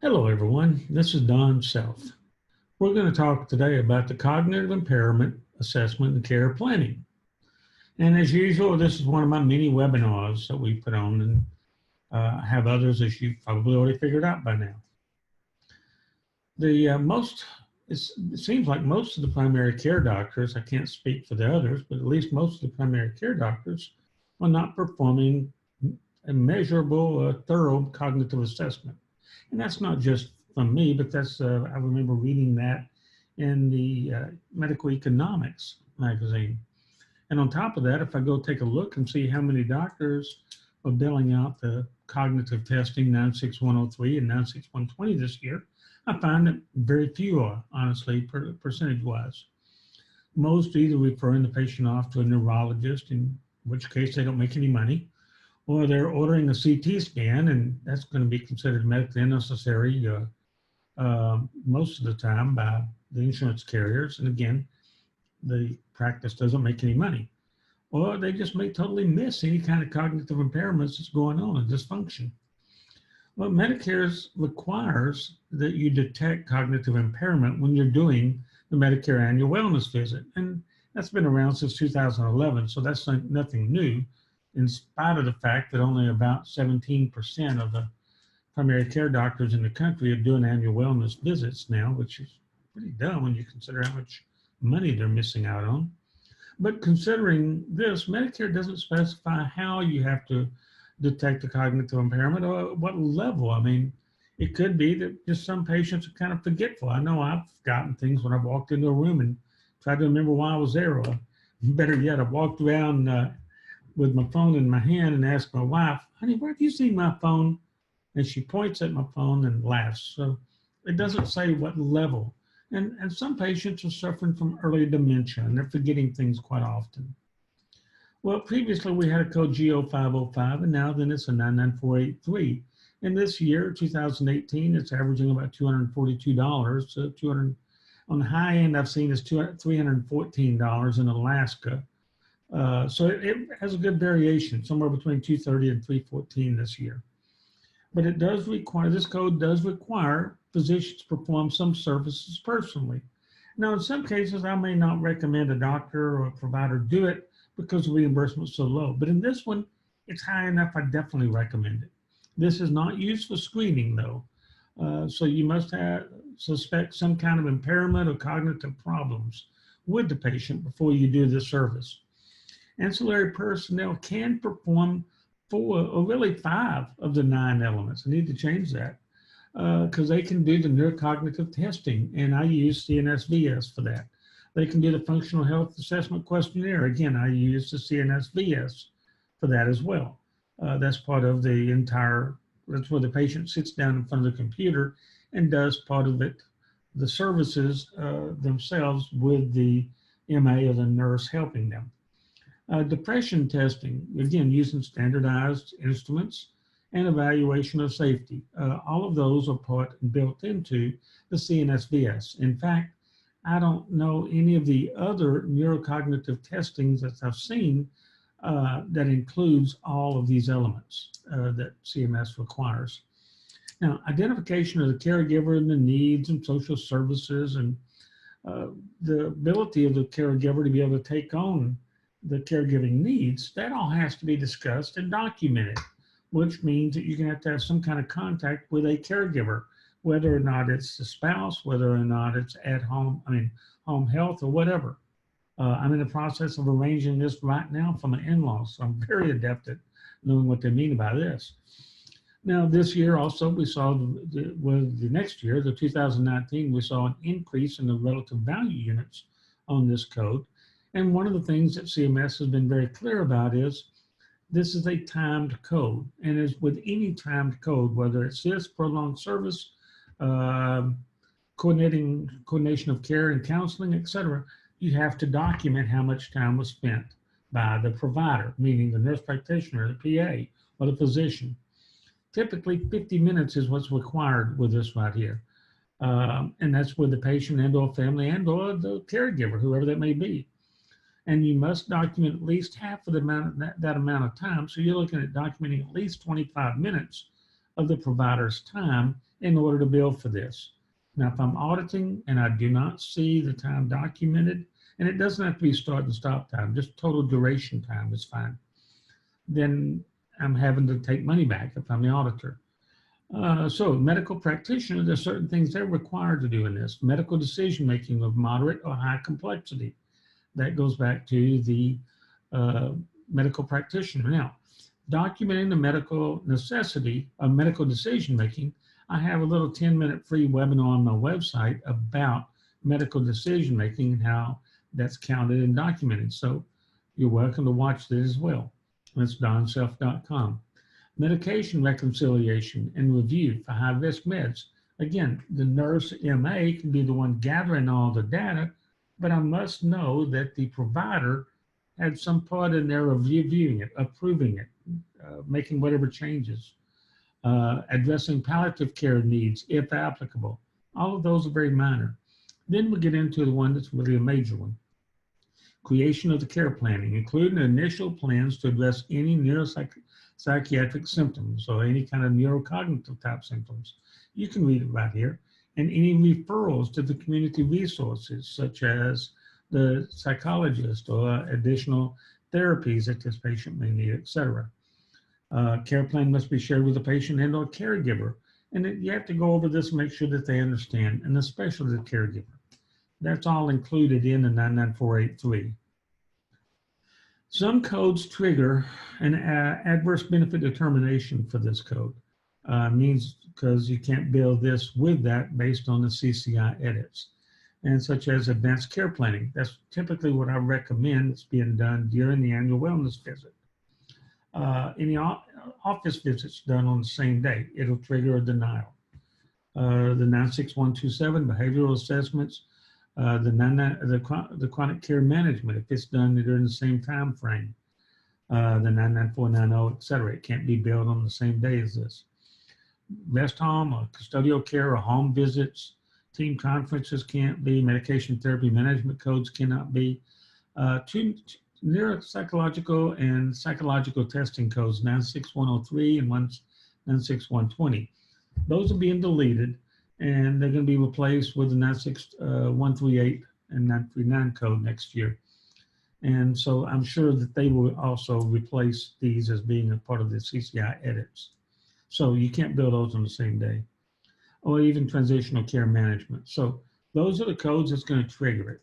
Hello, everyone. This is Don Self. We're going to talk today about the Cognitive Impairment Assessment and Care Planning. And as usual, this is one of my many webinars that we put on and have others, as you've probably already figured out by now. It seems like most of the primary care doctors, I can't speak for the others, but at least most of the primary care doctors are not performing a measurable, thorough cognitive assessment. And that's not just from me, but that's, I remember reading that in the Medical Economics magazine. And on top of that, if I go take a look and see how many doctors are billing out the cognitive testing 96103 and 96120 this year, I find that very few are, honestly, percentage-wise. Most either referring the patient off to a neurologist, in which case they don't make any money, or they're ordering a CT scan, and that's going to be considered medically unnecessary most of the time by the insurance carriers. And again, the practice doesn't make any money. Or they just may totally miss any kind of cognitive impairments that's going on and dysfunction. Well, Medicare requires that you detect cognitive impairment when you're doing the Medicare annual wellness visit. And that's been around since 2011, so that's nothing new, in spite of the fact that only about 17% of the primary care doctors in the country are doing annual wellness visits now, which is pretty dumb when you consider how much money they're missing out on. But considering this, Medicare doesn't specify how you have to detect a cognitive impairment or what level. I mean, it could be that just some patients are kind of forgetful. I know I've forgotten things when I've walked into a room and tried to remember why I was there. Or better yet, I've walked around with my phone in my hand and ask my wife, honey, where have you seen my phone? And she points at my phone and laughs. So it doesn't say what level. And some patients are suffering from early dementia and they're forgetting things quite often. Well, previously we had a code GO505 and now then it's a 99483. And this year, 2018, it's averaging about $242. So on the high end I've seen is $314 in Alaska. So it has a good variation, somewhere between 230 and 314 this year. But it does require, this code does require physicians to perform some services personally. Now, in some cases, I may not recommend a doctor or a provider do it because the reimbursement is so low. But in this one, it's high enough, I definitely recommend it. This is not used for screening, though. So you must suspect some kind of impairment or cognitive problems with the patient before you do this service. Ancillary personnel can perform 4 or really 5 of the 9 elements. I need to change that because they can do the neurocognitive testing, and I use CNSVS for that. They can do the functional health assessment questionnaire. Again, I use the CNSVS for that as well. That's part of the that's where the patient sits down in front of the computer and does part of it, the services themselves with the MA or the nurse helping them. Depression testing, again, using standardized instruments and evaluation of safety. All of those are built into the CNSVS. In fact, I don't know any of the other neurocognitive testings that I've seen that includes all of these elements that CMS requires. Now, identification of the caregiver and the needs and social services and the ability of the caregiver to be able to take on the caregiving needs, that all has to be discussed and documented, which means that you're going to have some kind of contact with a caregiver, whether or not it's the spouse, whether or not it's at home, home health or whatever. I'm in the process of arranging this right now for my in-laws, so I'm very adept at knowing what they mean by this. Now, this year also, we saw, the next year, the 2019, we saw an increase in the relative value units on this code. And one of the things that CMS has been very clear about is this is a timed code. And as with any timed code, whether it's this, prolonged service, coordination of care and counseling, et cetera, you have to document how much time was spent by the provider, meaning the nurse practitioner, the PA, or the physician. Typically 50 minutes is what's required with this right here. And that's with the patient and or family and or the caregiver, whoever that may be. And you must document at least half of the that amount of time. So you're looking at documenting at least 25 minutes of the provider's time in order to bill for this. Now, if I'm auditing and I do not see the time documented, and it doesn't have to be start and stop time, just total duration time is fine, then I'm having to take money back if I'm the auditor. So medical practitioner, there's certain things they're required to do in this. Medical decision-making of moderate or high complexity. That goes back to the medical practitioner. Now, documenting the medical necessity of medical decision-making, I have a little 10-minute free webinar on my website about medical decision-making and how that's counted and documented. So you're welcome to watch this as well. That's donself.com. Medication reconciliation and review for high-risk meds. Again, the nurse MA can be the one gathering all the data, but I must know that the provider had some part in there of reviewing it, approving it, making whatever changes, addressing palliative care needs if applicable. All of those are very minor. Then we get into the one that's really a major one. Creation of the care planning, including initial plans to address any neuropsychiatric symptoms or any kind of neurocognitive type symptoms. You can read it right here. And any referrals to the community resources, such as the psychologist or additional therapies that this patient may need, etc. Care plan must be shared with the patient and or caregiver. And you have to go over this and make sure that they understand, and especially the caregiver. That's all included in the 99483. Some codes trigger an adverse benefit determination for this code. Means because you can't bill this with that based on the CCI edits. And such as advanced care planning. That's typically what I recommend that's being done during the annual wellness visit. Any office visits done on the same day, it'll trigger a denial. The 96127 behavioral assessments, the chronic care management, if it's done during the same time frame, the 99490, et cetera, it can't be billed on the same day as this. Rest home or custodial care or home visits, team conferences can't be, medication therapy management codes cannot be. Two neuropsychological and psychological testing codes, 96103 and 96120. Those are being deleted, and they're going to be replaced with the 96138 and 939 code next year. And so I'm sure that they will also replace these as being a part of the CCI edits. So you can't bill those on the same day, or even transitional care management. So those are the codes that's going to trigger it.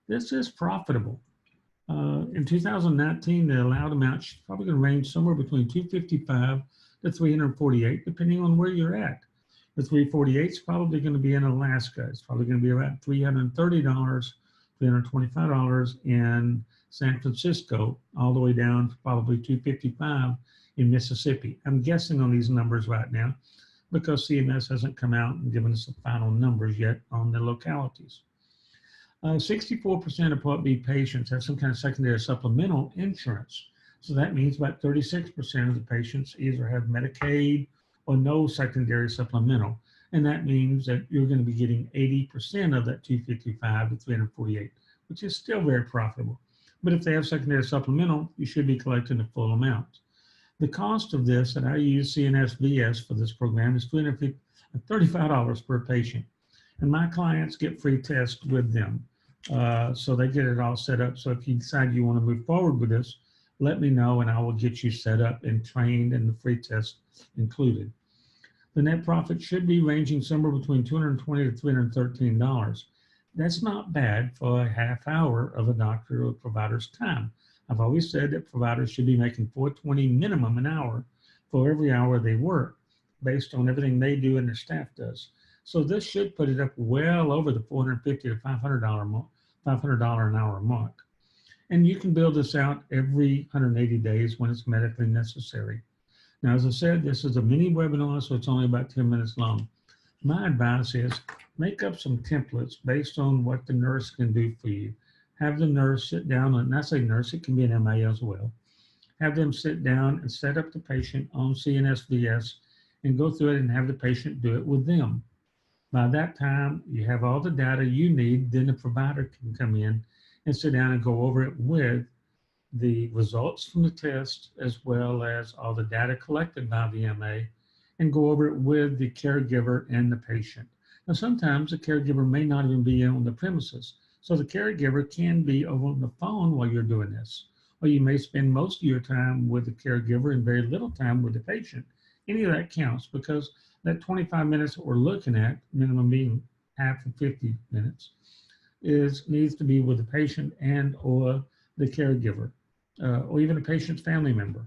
This is profitable. In 2019, the allowed amount is probably going to range somewhere between 255 to 348, depending on where you're at. The 348 is probably going to be in Alaska. It's probably going to be around $330, $325 in San Francisco, all the way down to probably 255 in Mississippi. I'm guessing on these numbers right now because CMS hasn't come out and given us the final numbers yet on the localities. 64% of Part B patients have some kind of secondary supplemental insurance. So that means about 36% of the patients either have Medicaid or no secondary supplemental. And that means that you're going to be getting 80% of that 255 to 348, which is still very profitable. But if they have secondary supplemental, you should be collecting the full amount. The cost of this, and I use CNSVS for this program, is $35 per patient. And my clients get free tests with them. So they get it all set up. So if you decide you want to move forward with this, let me know and I will get you set up and trained and the free test included. The net profit should be ranging somewhere between $220 to $313. That's not bad for a half hour of a doctor or provider's time. I've always said that providers should be making $420 minimum an hour for every hour they work, based on everything they do and their staff does. So this should put it up well over the $450 to $500 an hour mark. And you can build this out every 180 days when it's medically necessary. Now, as I said, this is a mini webinar, so it's only about 10 minutes long. My advice is make up some templates based on what the nurse can do for you. Have the nurse sit down, and I say nurse, it can be an MA as well. Have them sit down and set up the patient on CNSVS and go through it and have the patient do it with them. By that time, you have all the data you need, then the provider can come in and sit down and go over it with the results from the test, as well as all the data collected by the MA and go over it with the caregiver and the patient. Now, sometimes the caregiver may not even be on the premises. So the caregiver can be over on the phone while you're doing this. Or you may spend most of your time with the caregiver and very little time with the patient. Any of that counts, because that 25 minutes that we're looking at, minimum being half of 50 minutes, needs to be with the patient and or the caregiver, or even a patient's family member.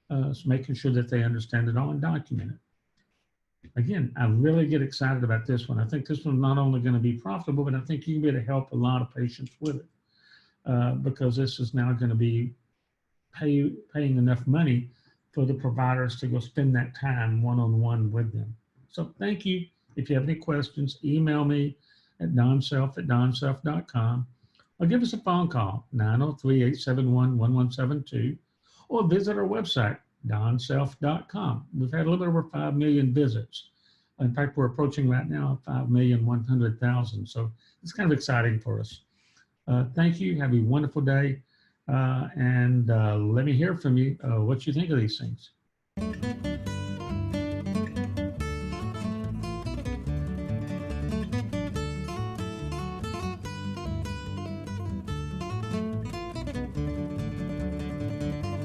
So making sure that they understand it all and document it. Again, I really get excited about this one. I think this one's not only going to be profitable, but I think you can be able to help a lot of patients with it, because this is now going to be paying enough money for the providers to go spend that time one-on-one with them. So thank you. If you have any questions, email me at donself@donself.com, or give us a phone call, 903-871-1172, or visit our website, donself.com. We've had a little bit over 5 million visits. In fact, we're approaching right now 5,100,000. So it's kind of exciting for us. Thank you. Have a wonderful day. And let me hear from you what you think of these things.